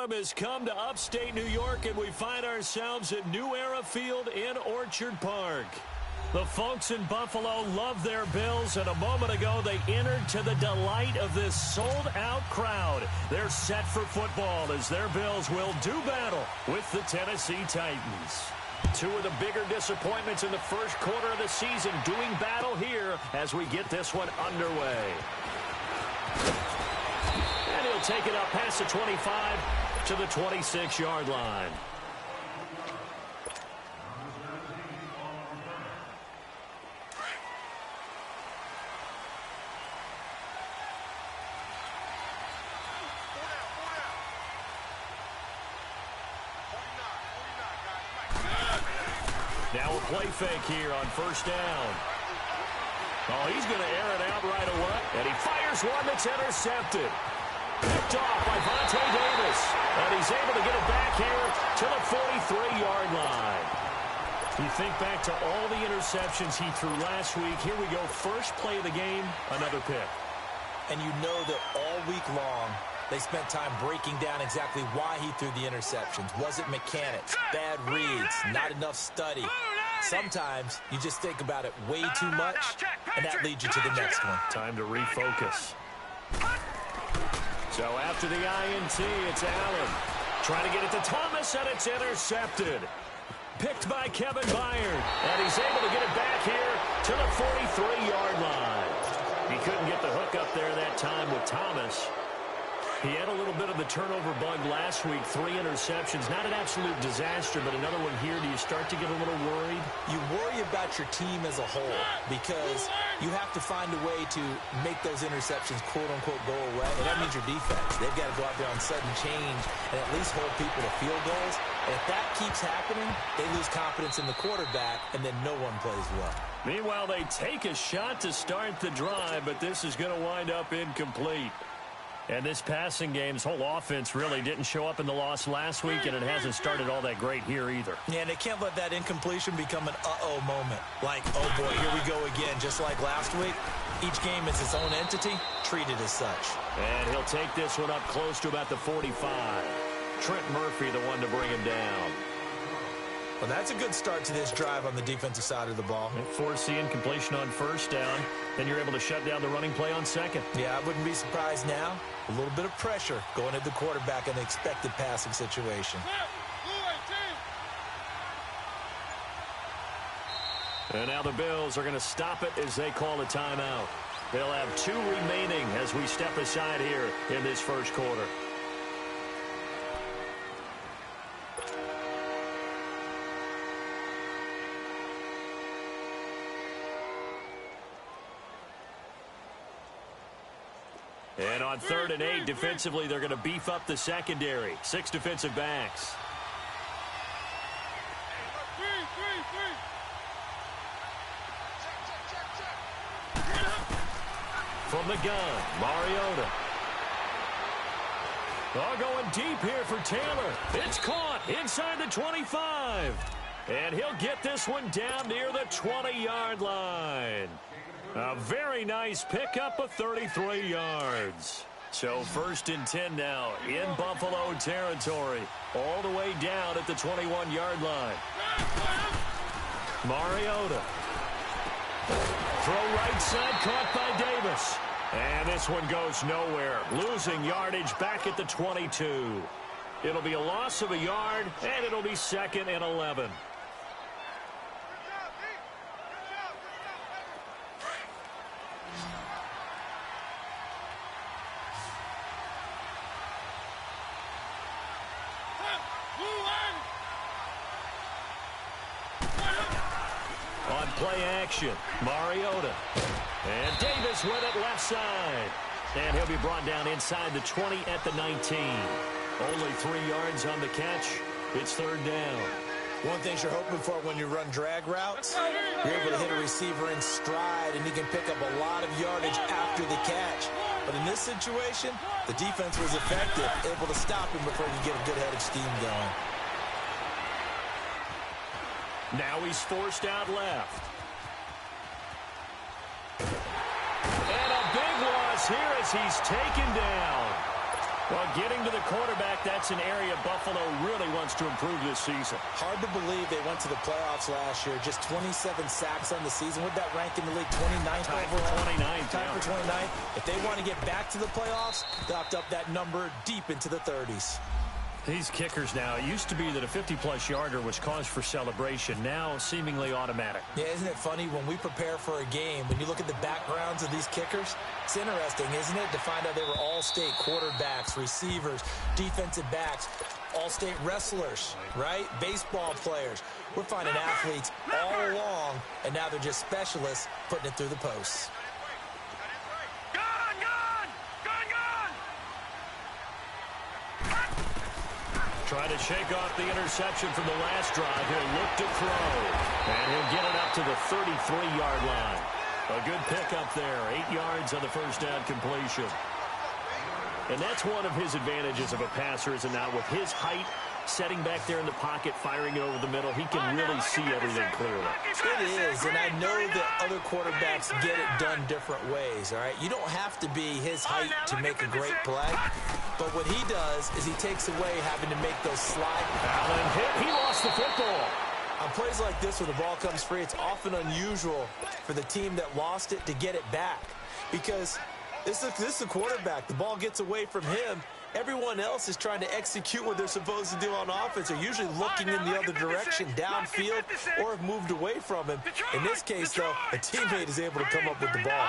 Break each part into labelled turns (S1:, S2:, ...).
S1: storm has come to upstate New York, and we find ourselves at New Era Field in Orchard Park. The folks in Buffalo love their Bills, and a moment ago they entered to the delight of this sold-out crowd. They're set for football as their Bills will do battle with the Tennessee Titans. Two of the bigger disappointments in the first quarter of the season doing battle here as we get this one underway. And he'll take it up past the 25 to the 26-yard line. Now a play fake here on first down. Oh, he's going to air it out right away. And he fires one that's intercepted. Picked off by Vontae Davis. And he's able to get it back here to the 43-yard line. You think back to all the interceptions he threw last week. Here we go. First play of the game, another pick.
S2: And you know that all week long, they spent time breaking down exactly why he threw the interceptions. Was it mechanics, bad reads, not enough study? Sometimes you just think about it way too much, and that leads you to the next one.
S1: Time to refocus. So after the INT, it's Allen. Trying to get it to Thomas, and it's intercepted. Picked by Kevin Byard, and he's able to get it back here to the 43-yard line. He couldn't get the hook up there that time with Thomas. He had a little bit of the turnover bug last week, 3 interceptions. Not an absolute disaster, but another one here. Do you start to get a little worried?
S2: You worry about your team as a whole because you have to find a way to make those interceptions, quote-unquote, go away. And that means your defense. They've got to go out there on sudden change and at least hold people to field goals. And if that keeps happening, they lose confidence in the quarterback, and then no one plays well.
S1: Meanwhile, they take a shot to start the drive, but this is going to wind up incomplete. And this passing game's whole offense really didn't show up in the loss last week, and it hasn't started all that great here either.
S2: Yeah, and they can't let that incompletion become an uh-oh moment. Like, oh boy, here we go again, just like last week. Each game is its own entity, treated as such.
S1: And he'll take this one up close to about the 45. Trent Murphy, the one to bring him down.
S2: Well, that's a good start to this drive on the defensive side of the ball.
S1: Force the incompletion on first down. Then you're able to shut down the running play on second.
S2: Yeah, I wouldn't be surprised now. A little bit of pressure going at the quarterback in the expected passing situation.
S1: And now the Bills are going to stop it as they call a timeout. They'll have 2 remaining as we step aside here in this first quarter. And on 3rd and 8, defensively, they're going to beef up the secondary. 6 defensive backs. From the gun, Mariota. Oh, going deep here for Taylor. It's caught inside the 25. And he'll get this one down near the 20-yard line. A very nice pickup of 33 yards. So 1st and 10 now in Buffalo territory. All the way down at the 21-yard line. Mariota. Throw right side, caught by Davis. And this one goes nowhere. Losing yardage back at the 22. It'll be a loss of a yard, and it'll be 2nd and 11. On play action, Mariota. And Davis with it left side. And he'll be brought down inside the 20 at the 19. Only 3 yards on the catch. It's 3rd down.
S2: One thing you're hoping for when you run drag routes, you're able to hit a receiver in stride, and he can pick up a lot of yardage after the catch. But in this situation, the defense was effective, able to stop him before he could get a good head of steam going.
S1: Now he's forced out left. And a big loss here as he's taken down. Well, getting to the quarterback, that's an area Buffalo really wants to improve this season.
S2: Hard to believe they went to the playoffs last year. Just 27 sacks on the season. Would that rank in the league? 29th overall?
S1: 29th.
S2: Time for 29th. If they want to get back to the playoffs, they'll have to up that number deep into the 30s.
S1: These kickers now, it used to be that a 50-plus yarder was cause for celebration. Now, seemingly automatic.
S2: Yeah, isn't it funny when we prepare for a game, when you look at the backgrounds of these kickers, it's interesting, isn't it, to find out they were all-state quarterbacks, receivers, defensive backs, all-state wrestlers, right? Baseball players. We're finding athletes all along, and now they're just specialists putting it through the posts.
S1: Trying to shake off the interception from the last drive. He'll look to throw. And he'll get it up to the 33-yard line. A good pickup there. 8 yards on the first down completion. And that's one of his advantages of a passer, is now with his height, setting back there in the pocket, firing it over the middle, he can really see everything clearly.
S2: It is, and I know that other quarterbacks get it done different ways, all right? You don't have to be his height to make a great play, but what he does is he takes away having to make those slide.
S1: Allen hit. He lost the football.
S2: On plays like this where the ball comes free, it's often unusual for the team that lost it to get it back, because this is a quarterback. The ball gets away from him. Everyone else is trying to execute what they're supposed to do on offense. They're usually looking in the other direction, downfield, or have moved away from him. In this case, though, a teammate is able to come up with the ball.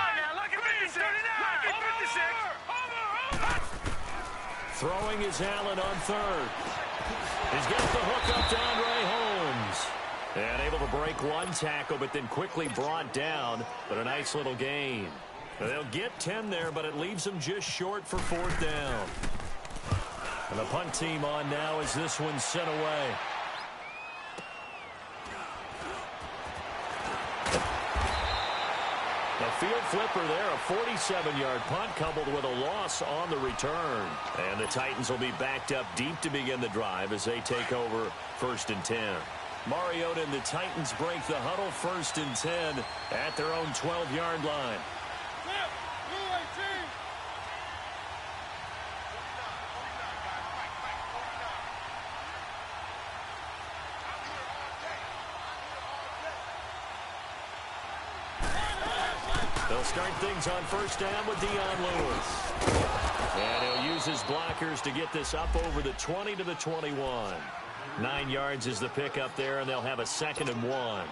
S1: Throwing is Allen on third. He's got the hook up to Andre Holmes. And able to break one tackle, but then quickly brought down. But a nice little gain. They'll get 10 there, but it leaves them just short for fourth down. And the punt team on now as this one's sent away. A field flipper there, a 47-yard punt coupled with a loss on the return. And the Titans will be backed up deep to begin the drive as they take over 1st and 10. Mariota and the Titans break the huddle, 1st and 10 at their own 12-yard line. They'll start things on 1st down with Dion Lewis. And he'll use his blockers to get this up over the 20 to the 21. 9 yards is the pickup there, and they'll have a 2nd and 1.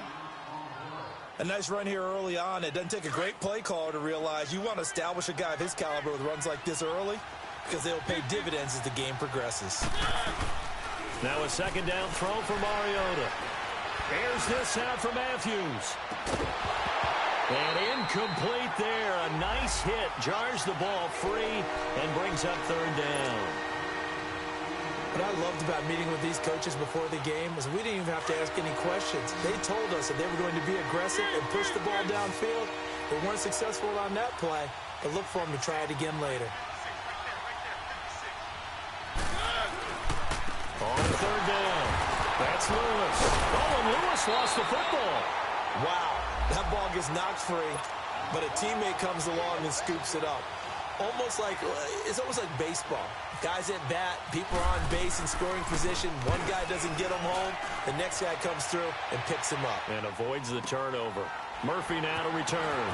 S2: A nice run here early on. It doesn't take a great play caller to realize you want to establish a guy of his caliber with runs like this early, because they'll pay dividends as the game progresses.
S1: Now a 2nd down throw for Mariota. Here's this out for Matthews. And incomplete there. A nice hit. Jars the ball free and brings up 3rd down.
S2: What I loved about meeting with these coaches before the game was we didn't even have to ask any questions. They told us that they were going to be aggressive and push the ball downfield. They weren't successful on that play, but look for them to try it again later.
S1: On 3rd down. That's Lewis. Oh, and Lewis lost the football.
S2: Wow. That ball gets knocked free, but a teammate comes along and scoops it up. It's almost like baseball. Guys at bat, people are on base in scoring position. One guy doesn't get him home. The next guy comes through and picks him up.
S1: And avoids the turnover. Murphy now to return.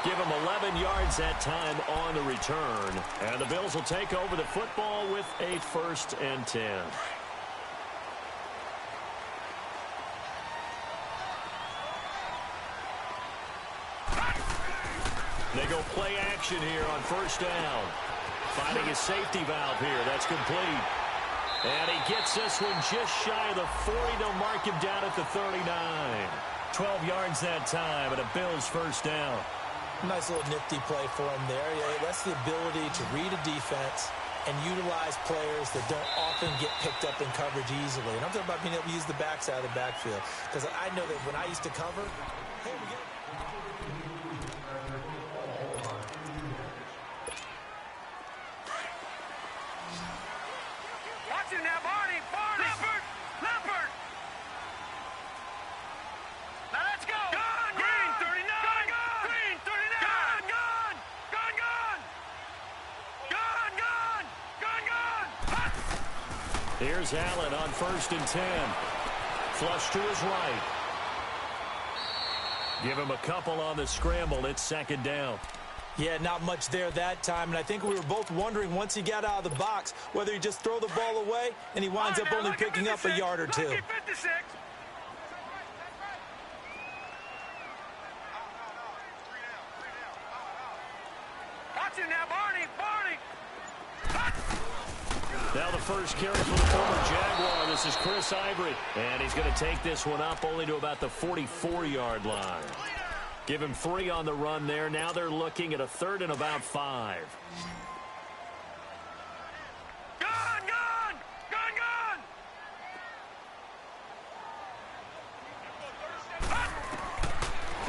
S1: Give him 11 yards that time on the return. And the Bills will take over the football with a 1st and 10. They go play action here on 1st down. Finding his safety valve here. That's complete. And he gets this one just shy of the 40. They'll mark him down at the 39. 12 yards that time and a Bills 1st down.
S2: Nice little nifty play for him there. Yeah, that's the ability to read a defense and utilize players that don't often get picked up in coverage easily. And I'm talking about being able to use the backside of the backfield. Because I know that when I used to cover, hey, we get
S3: now, Barney! Leopard! Now let's go! Gone! Green, 39! Green, 39! Gone!
S1: Here's Allen on 1st and 10. Flush to his right. Give him a couple on the scramble. It's 2nd down.
S2: Yeah, not much there that time, and I think we were both wondering once he got out of the box whether he just throw the ball away and he winds up only picking up a yard or two.
S1: Now the first carry for the former Jaguar. This is Chris Ivory. And he's going to take this one up only to about the 44-yard line. Give him 3 on the run there. Now they're looking at a 3rd and about 5.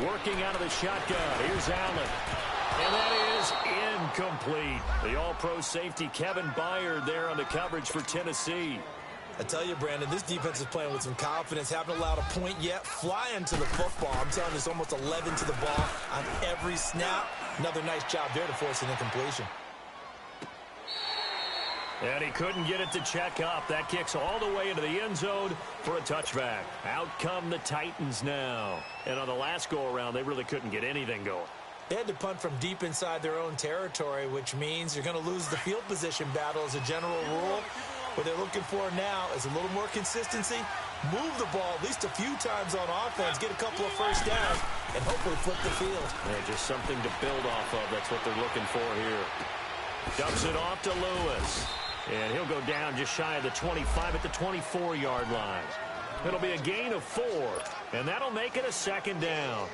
S1: Working out of the shotgun. Here's Allen. And that is incomplete. The all-pro safety Kevin Byard there on the coverage for Tennessee.
S2: I tell you, Brandon, this defense is playing with some confidence. Haven't allowed a point yet. Flying to the football. I'm telling you, it's almost 11 to the ball on every snap. Another nice job there to force an incompletion.
S1: And he couldn't get it to check up. That kicks all the way into the end zone for a touchback. Out come the Titans now. And on the last go-around, they really couldn't get anything going.
S2: They had to punt from deep inside their own territory, which means you're going to lose the field position battle as a general rule. What they're looking for now is a little more consistency, move the ball at least a few times on offense, get a couple of first downs, and hopefully flip the field.
S1: Yeah, just something to build off of. That's what they're looking for here. Dumps it off to Lewis. And he'll go down just shy of the 25 at the 24-yard line. It'll be a gain of 4, and that'll make it a 2nd down.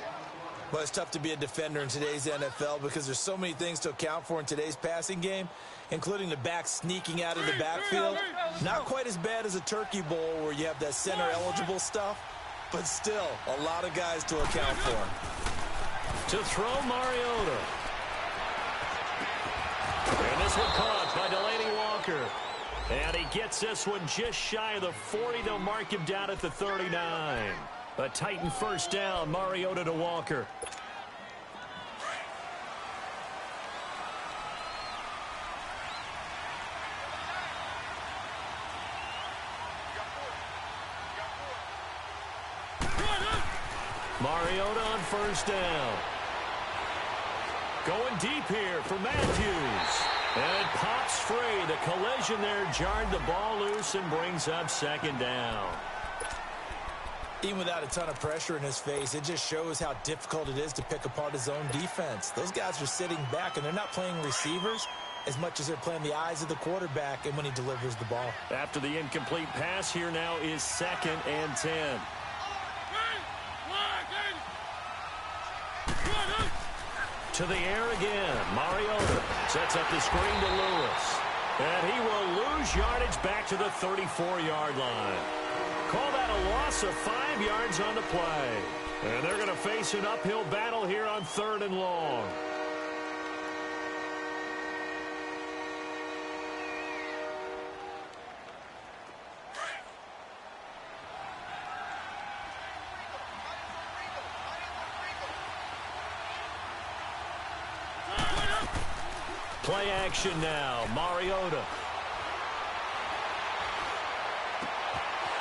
S2: Well, it's tough to be a defender in today's NFL because there's so many things to account for in today's passing game, including the back sneaking out of the backfield. Not quite as bad as a turkey bowl where you have that center-eligible stuff, but still a lot of guys to account for.
S1: To throw Mariota. And this one caught by Delaney Walker. And he gets this one just shy of the 40. They'll mark him down at the 39. A Titan first down, Mariota to Walker. Mariota on first down. Going deep here for Matthews. And it pops free. The collision there jarred the ball loose and brings up 2nd down.
S2: Even without a ton of pressure in his face, it just shows how difficult it is to pick apart his own defense. Those guys are sitting back, and they're not playing receivers as much as they're playing the eyes of the quarterback and when he delivers the ball.
S1: After the incomplete pass, here now is 2nd and 10. To the air again. Mariota sets up the screen to Lewis. And he will lose yardage back to the 34-yard line. Call that a loss of 5 yards on the play. And they're going to face an uphill battle here on 3rd and long. Play action now. Mariota.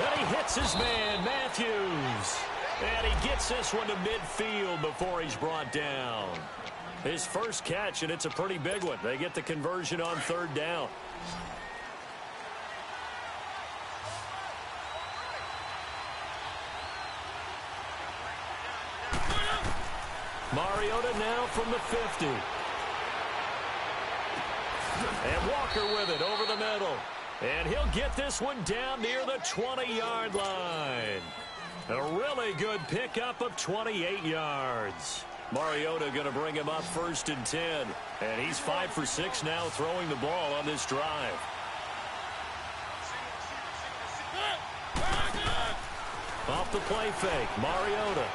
S1: And he hits his man, Matthews. And he gets this one to midfield before he's brought down. His first catch, and it's a pretty big one. They get the conversion on 3rd down. Mariota now from the 50. And Walker with it over the middle. And he'll get this one down near the 20-yard line. A really good pickup of 28 yards. Mariota going to bring him up 1st and 10. And he's 5 for 6 now throwing the ball on this drive. Off the play fake, Mariota.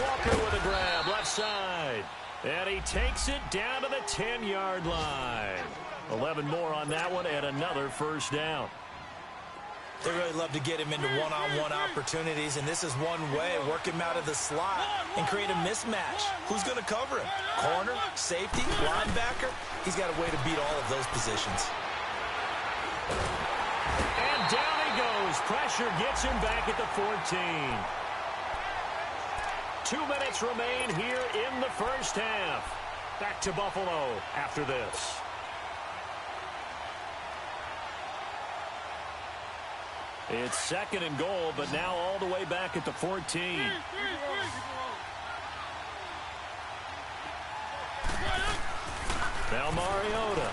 S1: Walker with a grab, left side. And he takes it down to the 10-yard line. 11 more on that one and another first down.
S2: They really love to get him into one-on-one opportunities, and this is one way. Work him out of the slot and create a mismatch. Who's going to cover him? Corner, safety, linebacker? He's got a way to beat all of those positions.
S1: down he goes. Pressure gets him back at the 14. 2 minutes remain here in the first half. Back to Buffalo after this. It's 2nd and goal, but now all the way back at the 14. Now Mariota.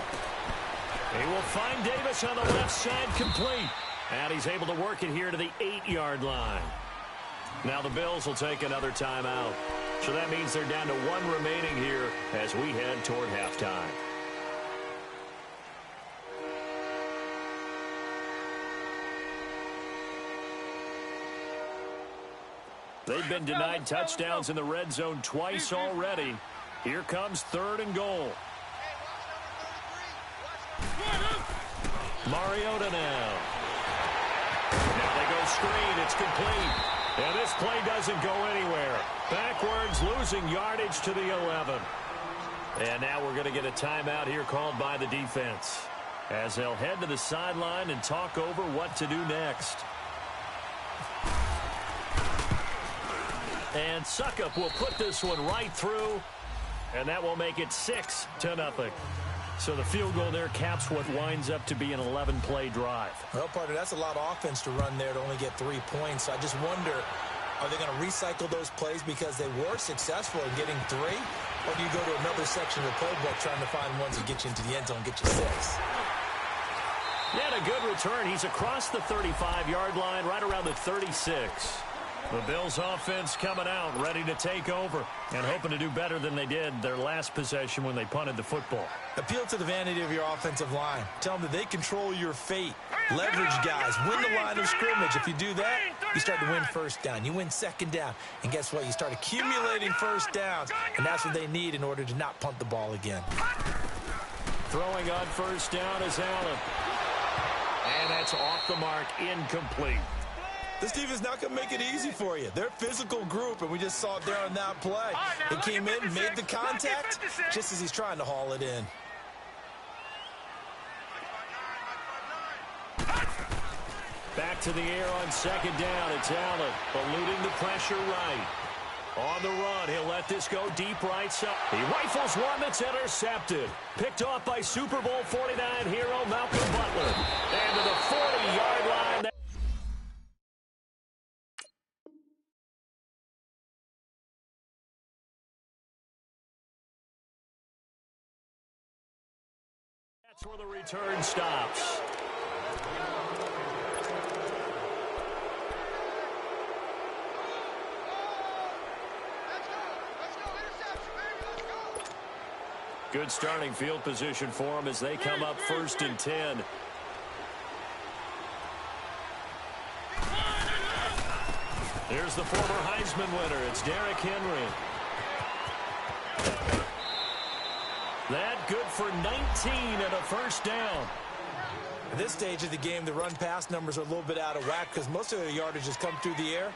S1: He will find Davis on the left side, complete. And he's able to work it here to the 8-yard line. Now the Bills will take another timeout. So that means they're down to 1 remaining here as we head toward halftime. They've been denied touchdowns in the red zone twice already. Here comes 3rd and goal. Mariota now. Now they go screen. It's complete. And this play doesn't go anywhere. Backwards, losing yardage to the 11. And now we're going to get a timeout here called by the defense, as they'll head to the sideline and talk over what to do next. And Suckup will put this one right through, and that will make it 6-0. So the field goal there caps what winds up to be an 11-play drive.
S2: Well, partner, that's a lot of offense to run there to only get 3 points. So I just wonder, are they going to recycle those plays because they were successful in getting 3? Or do you go to another section of the playbook trying to find ones that get you into the end zone and get you 6?
S1: He had a good return. He's across the 35-yard line, right around the 36. The Bills offense coming out, ready to take over, and hoping to do better than they did their last possession when they punted the football.
S2: Appeal to the vanity of your offensive line. Tell them that they control your fate. Leverage guys. Win the line of scrimmage. If you do that, you start to win first down. You win second down. And guess what? You start accumulating first downs, and that's what they need in order to not punt the ball again.
S1: Throwing on first down is Allen. And that's off the mark, incomplete.
S2: This team is not going to make it easy for you. They're a physical group, and we just saw it there on that play. He came in, made the contact, just as he's trying to haul it in.
S1: Back to the air on 2nd down. It's Allen, eluding the pressure right. On the run, he'll let this go deep right side. He rifles one that's intercepted. Picked off by Super Bowl 49 hero Malcolm Butler. And to the 40-yard line. That's where the return stops. Good starting field position for them as they come up 1st and 10. Here's the former Heisman winner. It's Derrick Henry. That good for 19 and a first down.
S2: At this stage of the game, the run-pass numbers are a little bit out of whack because most of their yardage has come through the air.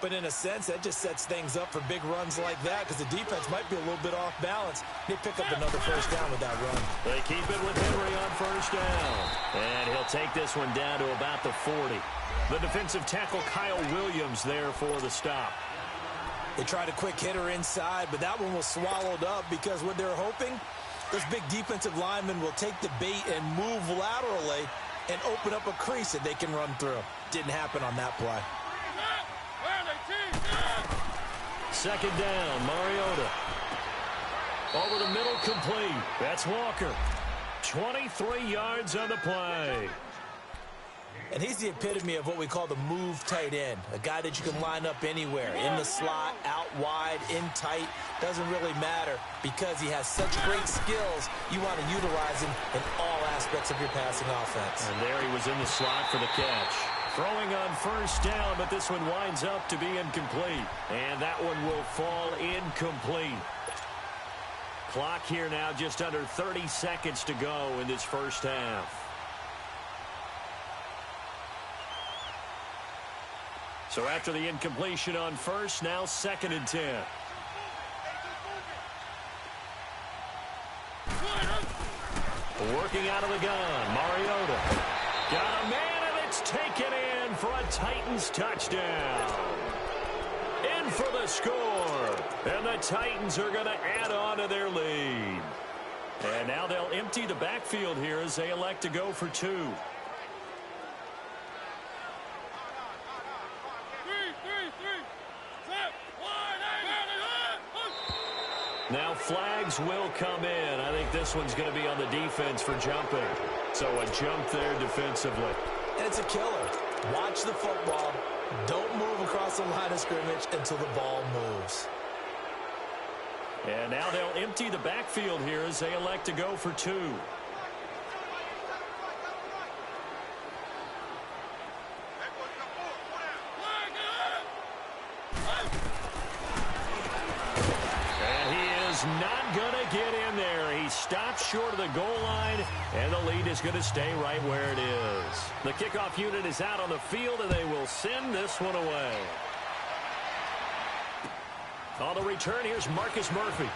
S2: But in a sense, that just sets things up for big runs like that because the defense might be a little bit off balance. They pick up another first down with that run.
S1: They keep it with Henry on first down. And he'll take this one down to about the 40. The defensive tackle Kyle Williams there for the stop.
S2: They tried a quick hitter inside, but that one was swallowed up because what they're hoping, those big defensive linemen will take the bait and move laterally and open up a crease that they can run through. Didn't happen on that play.
S1: 2nd down, Mariota. Over the middle, complete. That's Walker. 23 yards on the play.
S2: And he's the epitome of what we call the move tight end. A guy that you can line up anywhere. In the slot, out wide, in tight. Doesn't really matter because he has such great skills. You want to utilize him in all aspects of your passing offense.
S1: And there he was in the slot for the catch. Throwing on first down, but this one winds up to be incomplete. And that one will fall incomplete. Clock here now just under 30 seconds to go in this first half. So after the incompletion on first, now 2nd and 10. Working out of the gun, Mariota. Got a man, and it's 10. for a Titans touchdown. In for the score. And the Titans are going to add on to their lead. And now they'll empty the backfield here as they elect to go for two. Now flags will come in. I think this one's going to be on the defense for jumping. So a jump there defensively.
S2: And it's a killer. Watch the football. Don't move across the line of scrimmage until the ball moves.
S1: And now they'll empty the backfield here as they elect to go for two. Not going to get in there. He stops short of the goal line, and the lead is going to stay right where it is. The kickoff unit is out on the field, and they will send this one away. On the return, here's Marcus Murphy.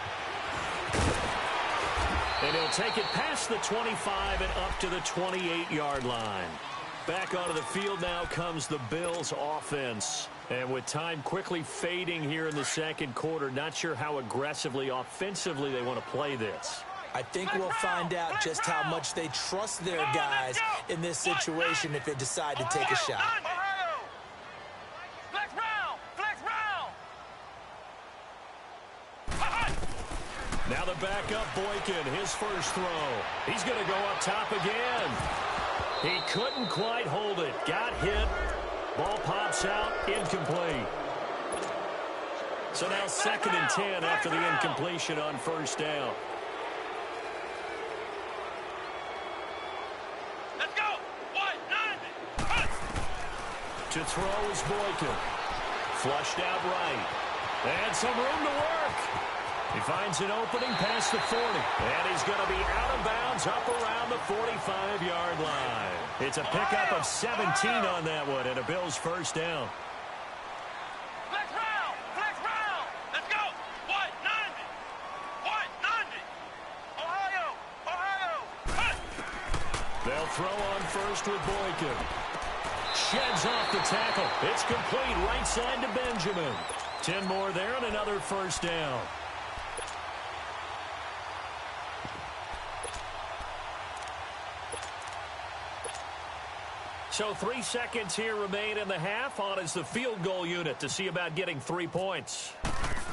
S1: And he'll take it past the 25 and up to the 28-yard line. Back onto the field now comes the Bills offense. And with time quickly fading here in the second quarter, not sure how aggressively, offensively they want to play this.
S2: I think we'll find out just how much they trust their guys in this situation if they decide to take a shot.
S1: Now the backup Boykin, his first throw. He's going to go up top again. He couldn't quite hold it. Got hit. Ball pops out, incomplete. So now 2nd and 10 after the incompletion on first down.
S3: Let's go. 1-9.
S1: To throw is Boykin. Flushed out right. And some room to work. He finds an opening past the 40. And he's going to be out of bounds up around the 45-yard line. It's a pickup of 17 on that one and a Bills first down.
S3: Flex round. Flex round. Let's go. 1-9. 1-9. Ohio. Ohio.
S1: They'll throw on first with Boykin. Sheds off the tackle. It's complete right side to Benjamin. 10 more there and another first down. So 3 seconds here remain in the half. On is the field goal unit to see about getting 3 points.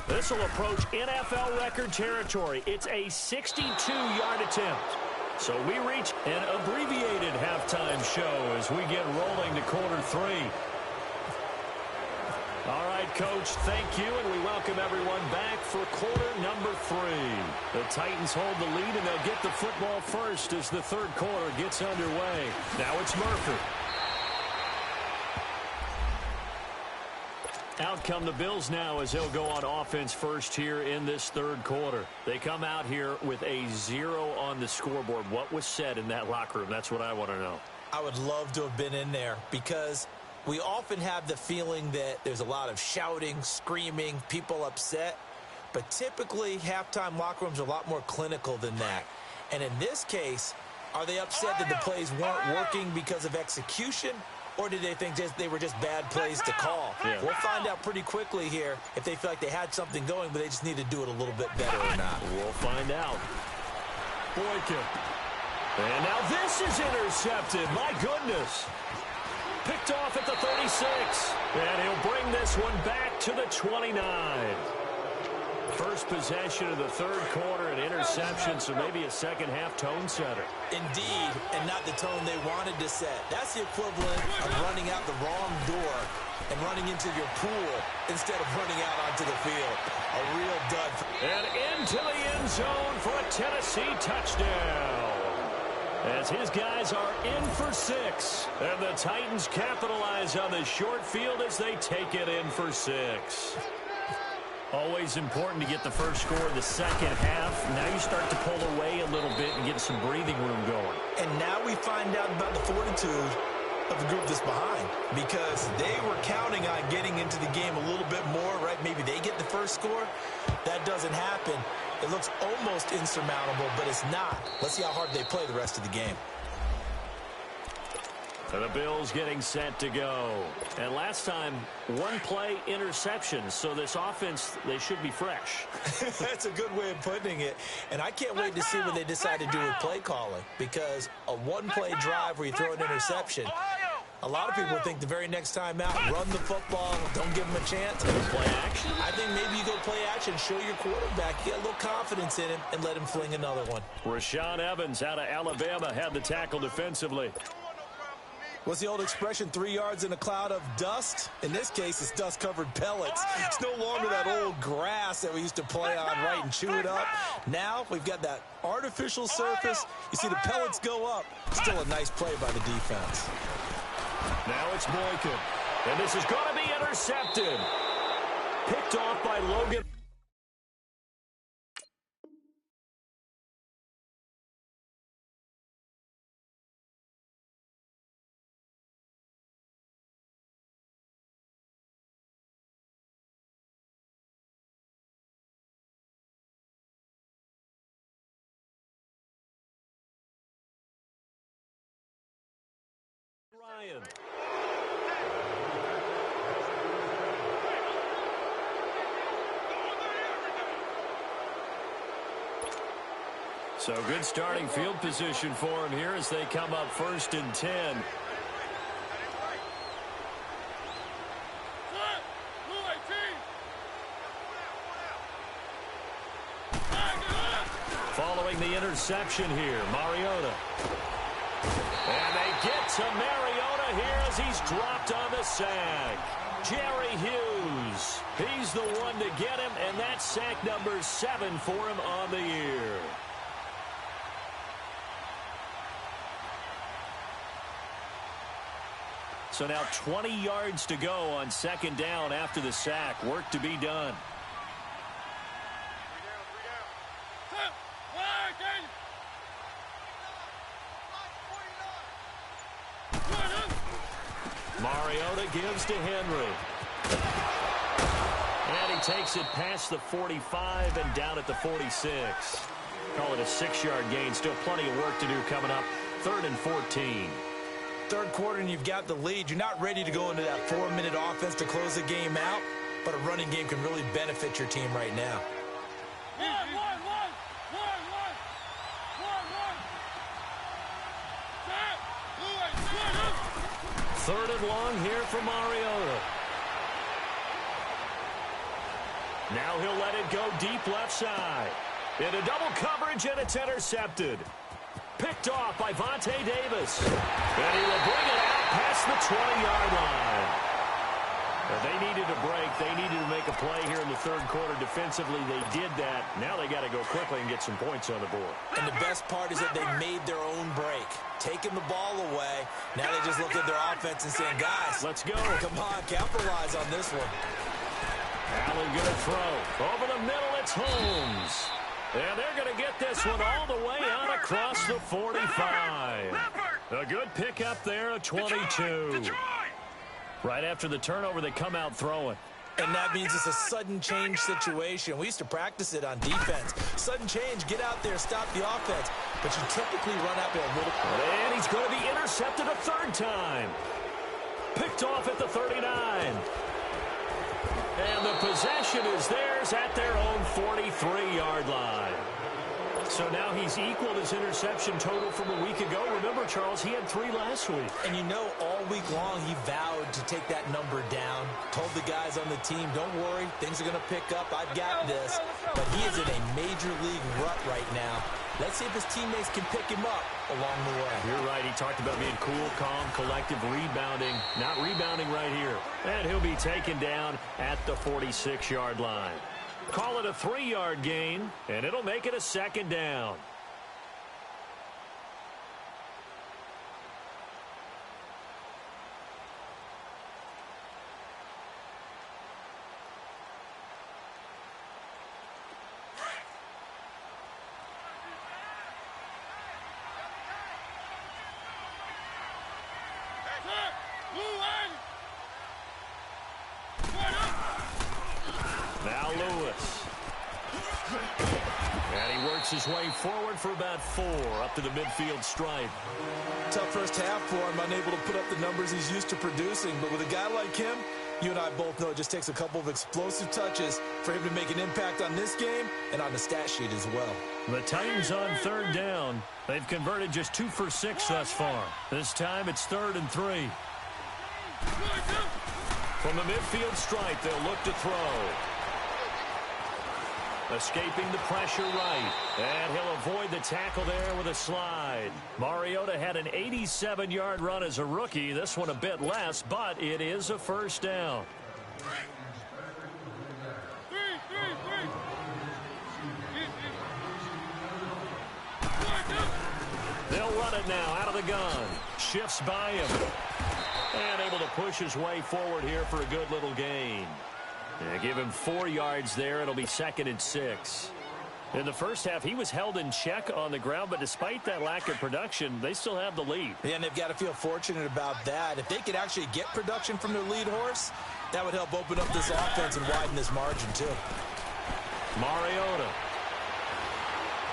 S1: This will approach NFL record territory. It's a 62-yard attempt. So we reach an abbreviated halftime show as we get rolling to quarter 3. All right, Coach, thank you, and we welcome everyone back for quarter number 3. The Titans hold the lead, and they'll get the football first as the third quarter gets underway. Now it's Murphy. Out come the Bills now as they'll go on offense first here in this third quarter. They come out here with a 0 on the scoreboard. What was said in that locker room? That's what I want to know.
S2: I would love to have been in there because we often have the feeling that there's a lot of shouting, screaming, people upset. But typically, halftime locker rooms are a lot more clinical than that. And in this case, are they upset that the plays weren't working because of execution? Or did they think they were just bad plays to call?
S1: Yeah.
S2: We'll find out pretty quickly here if they feel like they had something going, but they just need to do it a little bit better or not.
S1: We'll find out. Boykin. And now this is intercepted. My goodness. Picked off at the 36. And he'll bring this one back to the 29. First possession of the third quarter, an interception, so maybe a second-half tone setter.
S2: Indeed, and not the tone they wanted to set. That's the equivalent of running out the wrong door and running into your pool instead of running out onto the field. A real dud.
S1: And into the end zone for a Tennessee touchdown. As his guys are in for 6. And the Titans capitalize on the short field as they take it in for 6. Always important to get the first score in the second half. Now you start to pull away a little bit and get some breathing room going.
S2: And now we find out about the fortitude of the group that's behind because they were counting on getting into the game a little bit more, right? Maybe they get the first score. That doesn't happen. It looks almost insurmountable, but it's not. Let's see how hard they play the rest of the game.
S1: And the Bills getting set to go. And last time, one play interception. So this offense, they should be fresh.
S2: That's a good way of putting it. And I can't wait to see what they decide to do with play calling. Because a one-play drive where you throw an interception, a lot of people think the very next time out, run the football, don't give them a chance.
S1: Play action?
S2: I think maybe you go play action, show your quarterback, get a little confidence in him, and let him fling another one.
S1: Rashaan Evans out of Alabama had the tackle defensively.
S2: What's the old expression, 3 yards in a cloud of dust? In this case, it's dust-covered pellets. It's no longer that old grass that we used to play on, right, and chew it up. Now we've got that artificial surface. You see the pellets go up. Still a nice play by the defense.
S1: Now it's Boykin. And this is going to be intercepted. Picked off by Logan. Ryan. So good starting field position for him here as they come up 1st and 10. Following the interception here, Mariota. And they get to Mariota here as he's dropped on the sack. Jerry Hughes. He's the one to get him, and that's sack number 7 for him on the year. So now 20 yards to go on 2nd down after the sack. Work to be done. Mariota gives to Henry. And he takes it past the 45 and down at the 46. Call it a 6-yard gain. Still plenty of work to do coming up. 3rd and 14.
S2: Third quarter and you've got the lead. You're not ready to go into that 4-minute offense to close the game out, but a running game can really benefit your team right now.
S1: Third and long here for Mariota. Now he'll let it go deep left side. Into double coverage, and it's intercepted. Picked off by Vontae Davis. And he will bring it out past the 20-yard line. They needed a break. They needed to make a play here in the third quarter. Defensively, they did that. Now they got to go quickly and get some points on the board.
S2: And the best part is that they made their own break. Taking the ball away. Now they just look at their offense and saying, guys,
S1: let's go.
S2: Come on, capitalize on this one.
S1: Allen going to throw. Over the middle, it's Holmes. And they're going to get this one all the way out across the 45. A good pickup there, a 22. Right after the turnover, they come out throwing.
S2: And that means it's a sudden change situation. We used to practice it on defense. Sudden change, get out there, stop the offense. But you typically run out there a little.
S1: And he's going to be intercepted a 3rd time. Picked off at the 39. And the possession is theirs at their own 43-yard line. So now he's equaled his interception total from a week ago. Remember, Charles, he had 3 last week.
S2: And you know, all week long he vowed to take that number down. Told the guys on the team, don't worry, things are going to pick up. I've got this. But he is in a major league rut right now. Let's see if his teammates can pick him up along the way.
S1: You're right. He talked about being cool, calm, collective, rebounding. Not rebounding right here. And he'll be taken down at the 46-yard line. Call it a 3-yard gain, and it'll make it a 2nd down. Now Lewis. And he works Makes his way forward for about 4 up to the midfield stripe.
S2: Tough first half for him, unable to put up the numbers he's used to producing. But with a guy like him, you and I both know it just takes a couple of explosive touches for him to make an impact on this game and on the stat sheet as well.
S1: The Titans on 3rd down. They've converted just 2 for 6 thus far. This time it's 3rd and 3. From the midfield stripe, they'll look to throw. Escaping the pressure right. And he'll avoid the tackle there with a slide. Mariota had an 87-yard run as a rookie. This one a bit less, but it is a first down. They'll run it now out of the gun. Shifts by him. And able to push his way forward here for a good little gain. And give him 4 yards there. It'll be 2nd and 6. In the first half, he was held in check on the ground, but despite that lack of production, they still have the lead.
S2: Yeah, and they've got to feel fortunate about that. If they could actually get production from their lead horse, that would help open up this offense and widen this margin, too.
S1: Mariota.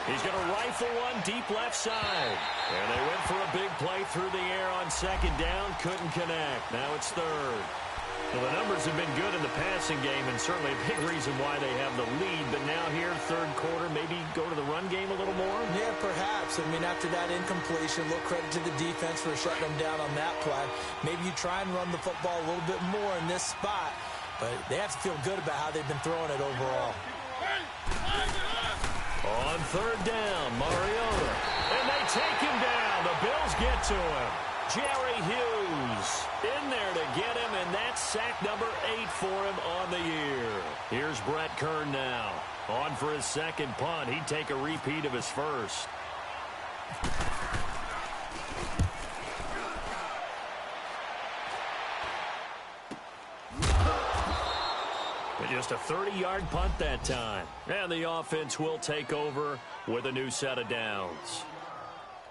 S1: He's going to rifle one deep left side. And they went for a big play through the air on 2nd down. Couldn't connect. Now it's 3rd. Well, the numbers have been good in the passing game, and certainly a big reason why they have the lead. But now here, 3rd quarter, maybe go to the run game a little more?
S2: Yeah, perhaps. I mean, after that incompletion, a little credit to the defense for shutting them down on that play. Maybe you try and run the football a little bit more in this spot. But they have to feel good about how they've been throwing it overall.
S1: On 3rd down, Mariota. And they take him down. The Bills get to him. Jerry Hughes in there to get him, and that's sack number 8 for him on the year. Here's Brett Kern now. On for his 2nd punt. He'd take a repeat of his first. Just a 30-yard punt that time. And the offense will take over with a new set of downs.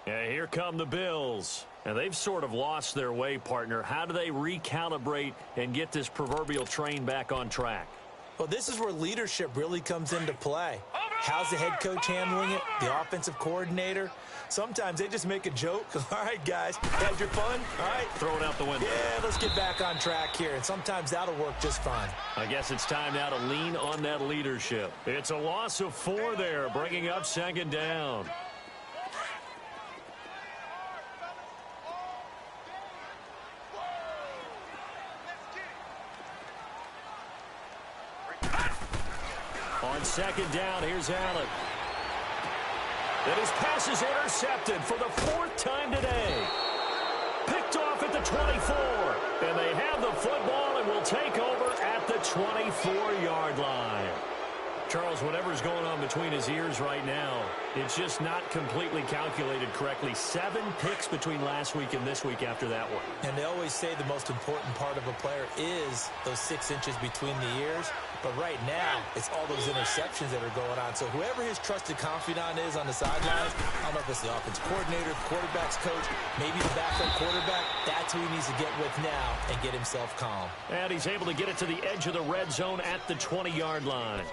S1: And here come the Bills. And they've sort of lost their way, partner. How do they recalibrate and get this proverbial train back on track?
S2: Well, this is where leadership really comes into play. How's the head coach handling it? The offensive coordinator? Sometimes they just make a joke. All right, guys, had your fun? All right.
S1: Throw it out the window.
S2: Yeah, let's get back on track here. And sometimes that'll work just fine.
S1: I guess it's time now to lean on that leadership. It's a loss of 4 there, bringing up 2nd down. On 2nd down, here's Allen. And his pass is intercepted for the 4th time today. Picked off at the 24. And they have the football and will take over at the 24-yard line. Charles, whatever's going on between his ears right now, it's just not completely calculated correctly. 7 picks between last week and this week after that one.
S2: And they always say the most important part of a player is those 6 inches between the ears. But right now, it's all those interceptions that are going on. So whoever his trusted confidant is on the sidelines, I don't know if it's the offense coordinator, the quarterback's coach, maybe the backup quarterback, that's who he needs to get with now and get himself calm.
S1: And he's able to get it to the edge of the red zone at the 20-yard line.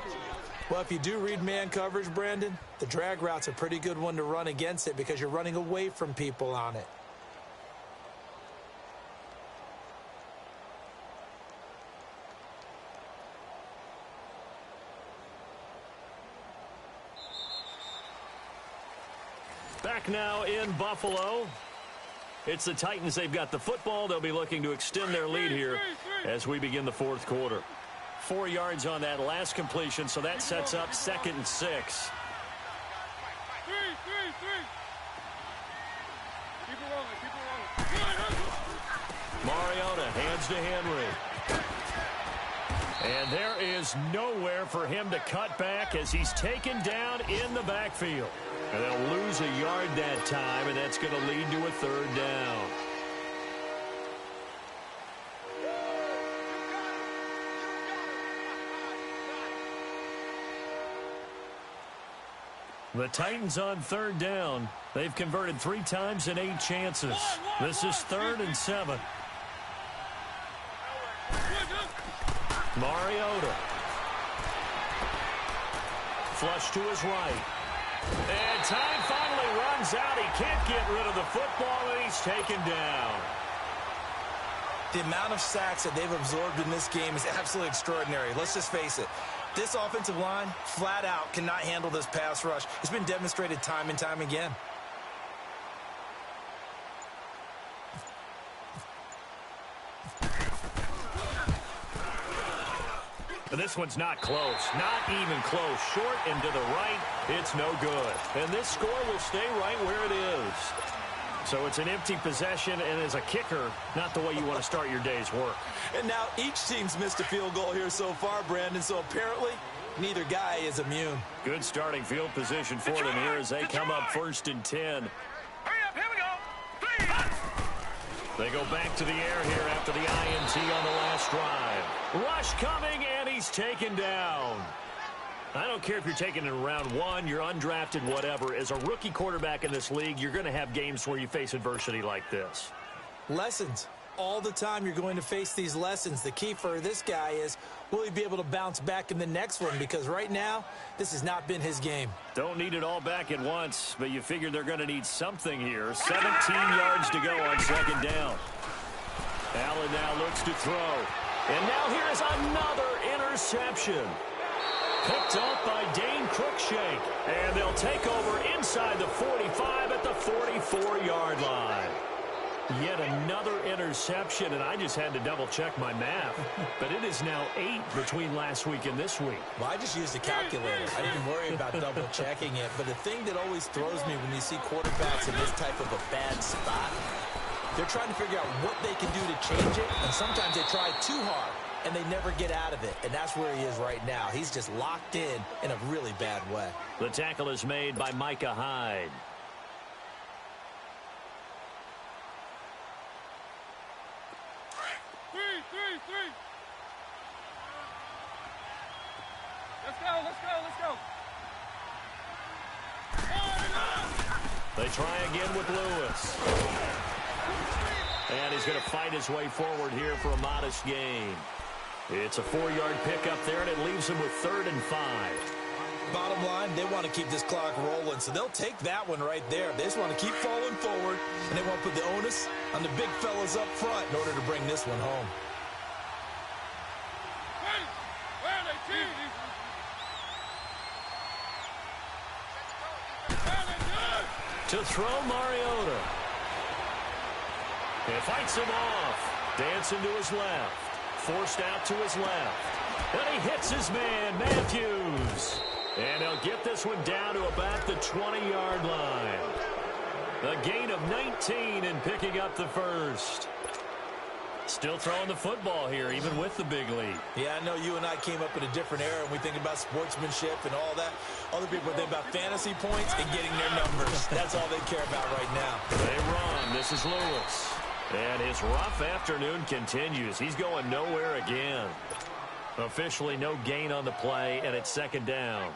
S2: Well, if you do read man coverage, Brandon, the drag route's a pretty good one to run against it because you're running away from people on it.
S1: Back now in Buffalo. It's the Titans. They've got the football. They'll be looking to extend their lead here as we begin the 4th quarter. 4 yards on that last completion, so that sets up 2nd and 6. Mariota hands to Henry. And there is nowhere for him to cut back as he's taken down in the backfield. And they'll lose a yard that time, and that's going to lead to a 3rd down. The Titans on 3rd down. They've converted 3 times in 8 chances. This is 3rd and 7. Mariota. Flush to his right. And time finally runs out. He can't get rid of the football, and he's taken down.
S2: The amount of sacks that they've absorbed in this game is absolutely extraordinary. Let's just face it. This offensive line, flat out, cannot handle this pass rush. It's been demonstrated time and time again.
S1: This one's not close. Not even close. Short and to the right. It's no good. And this score will stay right where it is. So it's an empty possession, and as a kicker, not the way you want to start your day's work.
S2: And now each team's missed a field goal here so far, Brandon, so apparently neither guy is immune.
S1: Good starting field position for them here as they come up 1st and 10.
S3: Hurry up, here we go. 3.
S1: They go back to the air here after the INT on the last drive. Rush coming, and he's taken down. I don't care if you're taking it in round 1, you're undrafted, whatever. As a rookie quarterback in this league, you're going to have games where you face adversity like this.
S2: Lessons. All the time you're going to face these lessons. The key for this guy is, will he be able to bounce back in the next one? Because right now, this has not been his game.
S1: Don't need it all back at once, but you figure they're going to need something here. 17 yards to go on 2nd down. Allen now looks to throw. And now here's another interception. Picked up by Dane Cruikshank. And they'll take over inside the 45 at the 44-yard line. Yet another interception, and I just had to double-check my math. But it is now 8 between last week and this week.
S2: Well, I just used a calculator. I didn't worry about double-checking it. But the thing that always throws me when you see quarterbacks in this type of a bad spot, they're trying to figure out what they can do to change it, and sometimes they try too hard, and they never get out of it. And that's where he is right now. He's just locked in a really bad way.
S1: The tackle is made by Micah Hyde.
S3: Three. Let's go.
S1: They try again with Lewis. And he's going to fight his way forward here for a modest gain. It's a 4-yard pickup there, and it leaves him with 3rd and 5.
S2: Bottom line, they want to keep this clock rolling, so they'll take that one right there. They just want to keep falling forward, and they want to put the onus on the big fellas up front in order to bring this one home.
S1: To throw Mariota. He fights him off. Dancing to his left. Forced out to his left. And he hits his man, Matthews. And he'll get this one down to about the 20-yard line. A gain of 19 and picking up the first. Still throwing the football here, even with the big lead.
S2: Yeah, I know you and I came up in a different era, and we think about sportsmanship and all that. Other people think about fantasy points and getting their numbers. That's all they care about right now.
S1: They run. This is Lewis. And his rough afternoon continues. He's going nowhere again. Officially no gain on the play, and it's 2nd down.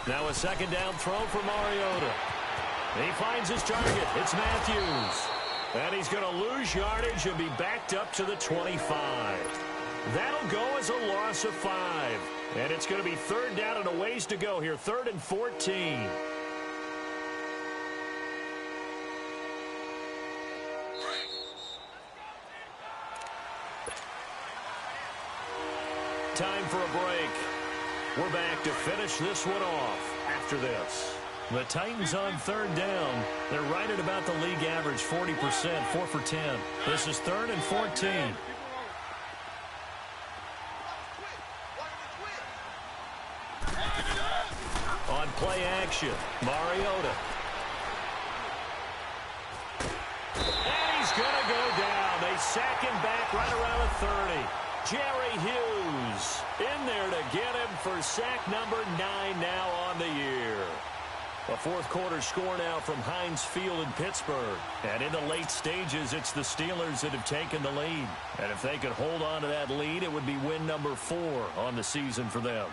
S1: Now a 2nd down throw for Mariota. He finds his target. It's Matthews. And he's going to lose yardage and be backed up to the 25. That'll go as a loss of 5. And it's going to be 3rd down and a ways to go here. 3rd and 14. Time for a break. We're back to finish this one off after this. The Titans on 3rd down. They're right at about the league average, 40%, 4 for 10. This is 3rd and 14. On play action, Mariota. And he's going to go down. They sack him back right around the 30. Jerry Hughes in there to get him for sack number 9 now on the year. A 4th quarter score now from Heinz Field in Pittsburgh. And in the late stages, it's the Steelers that have taken the lead. And if they could hold on to that lead, it would be win number 4 on the season for them.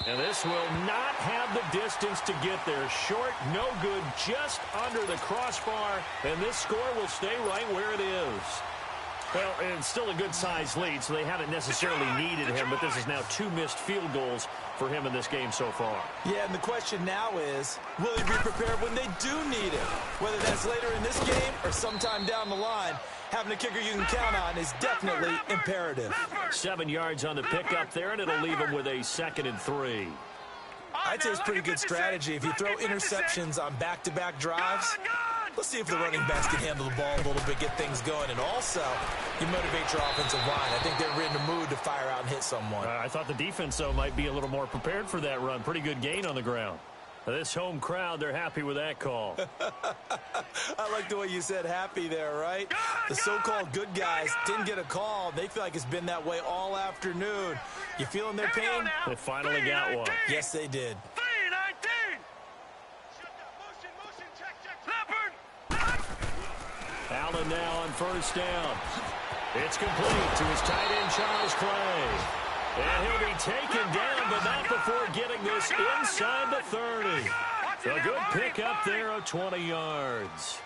S1: And this will not have the distance to get there. Short, no good, just under the crossbar. And this score will stay right where it is. Well, it's still a good-sized lead, so they haven't necessarily needed him, but this is now 2 missed field goals for him in this game so far.
S2: Yeah, and the question now is, will he be prepared when they do need him? Whether that's later in this game or sometime down the line, having a kicker you can count on is definitely imperative.
S1: 7 yards on the pickup there, and it'll leave him with a 2nd and 3.
S2: I'd say it's pretty good strategy. If you throw interceptions on back-to-back drives, let's see if the running backs can handle the ball a little bit, get things going. And also, you motivate your offensive line. I think they're in the mood to fire out and hit someone.
S1: I thought the defense, though, might be a little more prepared for that run. Pretty good gain on the ground. This home crowd, they're happy with that call.
S2: I like the way you said happy there, right? The so-called good guys didn't get a call. They feel like it's been that way all afternoon. You feeling their pain?
S1: They finally got one.
S2: Yes, they did.
S3: 3-19.
S1: Allen now on 1st down. It's complete to his tight end, Charles Clay. And he'll be taken down, but not before getting this inside the 30. A good pickup there of 20 yards.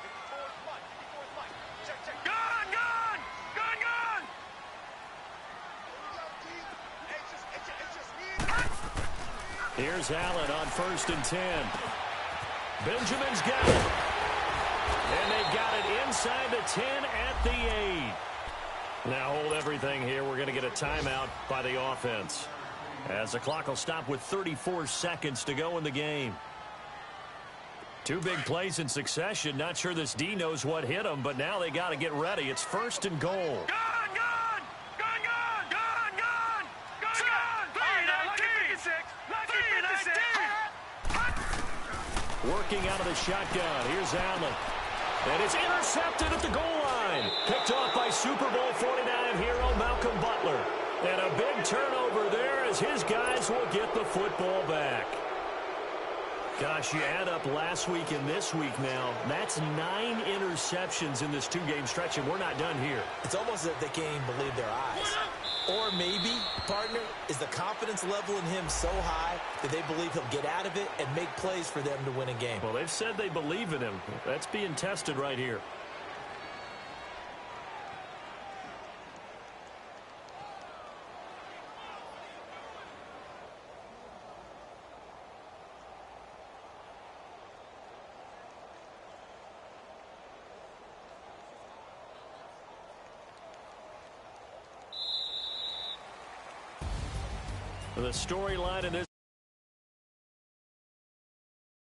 S1: Here's Allen on 1st and 10. Benjamin's got it. And they got it inside the 10 at the 8. Now hold everything here. We're going to get a timeout by the offense, as the clock will stop with 34 seconds to go in the game. 2 big plays in succession. Not sure this D knows what hit him, but now they got to get ready. It's 1st and goal. Working out of the shotgun. Here's Allen. And it's intercepted at the goal line. Picked off by Super Bowl 49 hero Malcolm Butler. And a big turnover there as his guys will get the football back. Gosh, you add up last week and this week now. That's 9 interceptions in this 2-game stretch, and we're not done here.
S2: It's almost as if they can't even believe their eyes. Or maybe, partner, is the confidence level in him so high that they believe he'll get out of it and make plays for them to win a game.
S1: Well, they've said they believe in him. That's being tested right here. The storyline in this